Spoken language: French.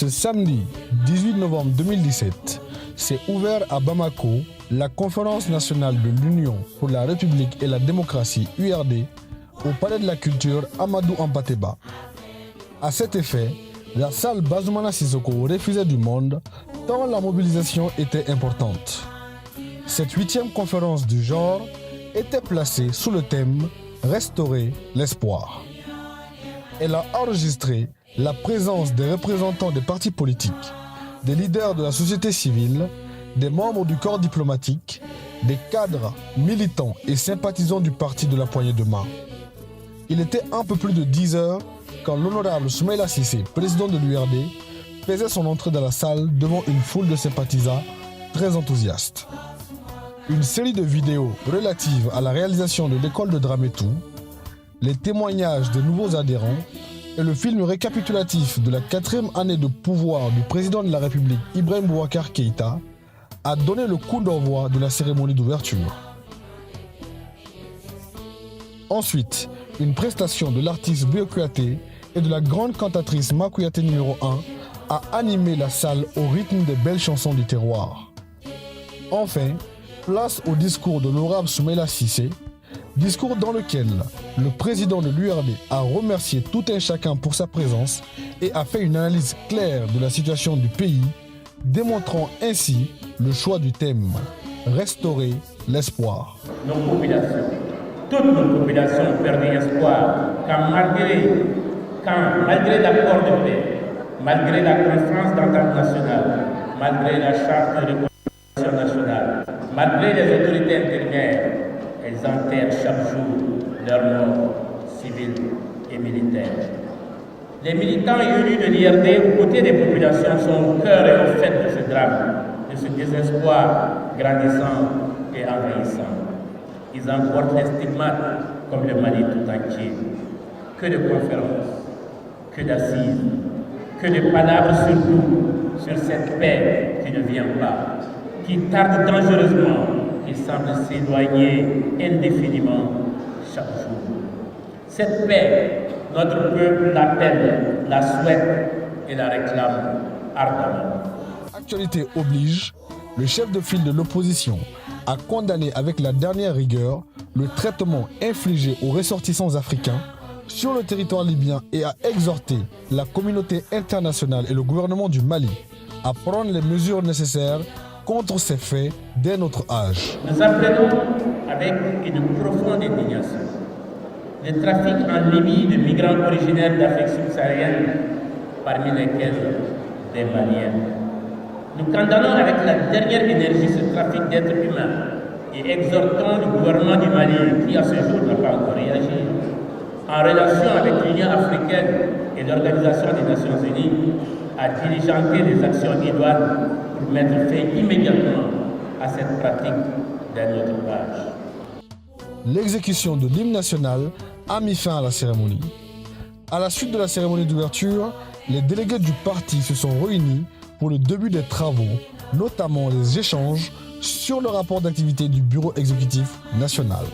Ce samedi 18 novembre 2017 s'est ouvert à Bamako la conférence nationale de l'Union pour la République et la démocratie URD au Palais de la Culture Amadou Hampâté-Bâ. À cet effet, la salle Bazoumana Sissoko refusait du monde tant la mobilisation était importante. Cette 8e conférence du genre était placée sous le thème « Restaurer l'espoir ». Elle a enregistré la présence des représentants des partis politiques, des leaders de la société civile, des membres du corps diplomatique, des cadres, militants et sympathisants du parti de la poignée de main. Il était un peu plus de 10 heures quand l'honorable Soumaïla Cissé, président de l'URD, faisait son entrée dans la salle devant une foule de sympathisants très enthousiastes. Une série de vidéos relatives à la réalisation de l'école de Dramétou, les témoignages des nouveaux adhérents et le film récapitulatif de la 4e année de pouvoir du président de la République Ibrahim Boubacar Keïta a donné le coup d'envoi de la cérémonie d'ouverture. Ensuite, une prestation de l'artiste Bio Kouyaté et de la grande cantatrice Ma Kouyaté numéro 1 a animé la salle au rythme des belles chansons du terroir. Enfin, place au discours de l'honorable Soumaïla Cissé, discours dans lequel le président de l'URD a remercié tout un chacun pour sa présence et a fait une analyse claire de la situation du pays, démontrant ainsi le choix du thème « Restaurer l'espoir ». Nos populations, toutes nos populations ont perdu espoir quand malgré l'accord de paix, malgré la conférence d'entente nationale, malgré la charte de réconciliation nationale, malgré les autorités intérimaires, elles enterrent chaque jour leurs morts civils et militaires. Les militants élus de l'IRD aux côtés des populations sont au cœur et au fait de ce drame, de ce désespoir grandissant et envahissant. Ils en portent les stigmates comme le Mali tout entier. Que de conférences, que d'assises, que de palabres surtout sur cette paix qui ne vient pas, qui tarde dangereusement, qui semble s'éloigner indéfiniment chaque jour. Cette paix, notre peuple l'appelle, la souhaite et la réclame ardemment. Actualité oblige, le chef de file de l'opposition a condamné avec la dernière rigueur le traitement infligé aux ressortissants africains sur le territoire libyen et a exhorté la communauté internationale et le gouvernement du Mali à prendre les mesures nécessaires contre ces faits dès notre âge. Nous apprenons avec une profonde indignation le trafic en Libye de migrants originaires d'Afrique subsaharienne, parmi lesquels des Maliens. Nous condamnons avec la dernière énergie ce trafic d'êtres humains et exhortons le gouvernement du Mali, qui à ce jour n'a pas encore réagi, en relation avec l'Union africaine et l'Organisation des Nations Unies, à diligenter des actions idoines pour mettre fin immédiatement à cette pratique d'un autre âge. L'exécution de l'hymne national a mis fin à la cérémonie. À la suite de la cérémonie d'ouverture, les délégués du parti se sont réunis pour le début des travaux, notamment les échanges sur le rapport d'activité du bureau exécutif national.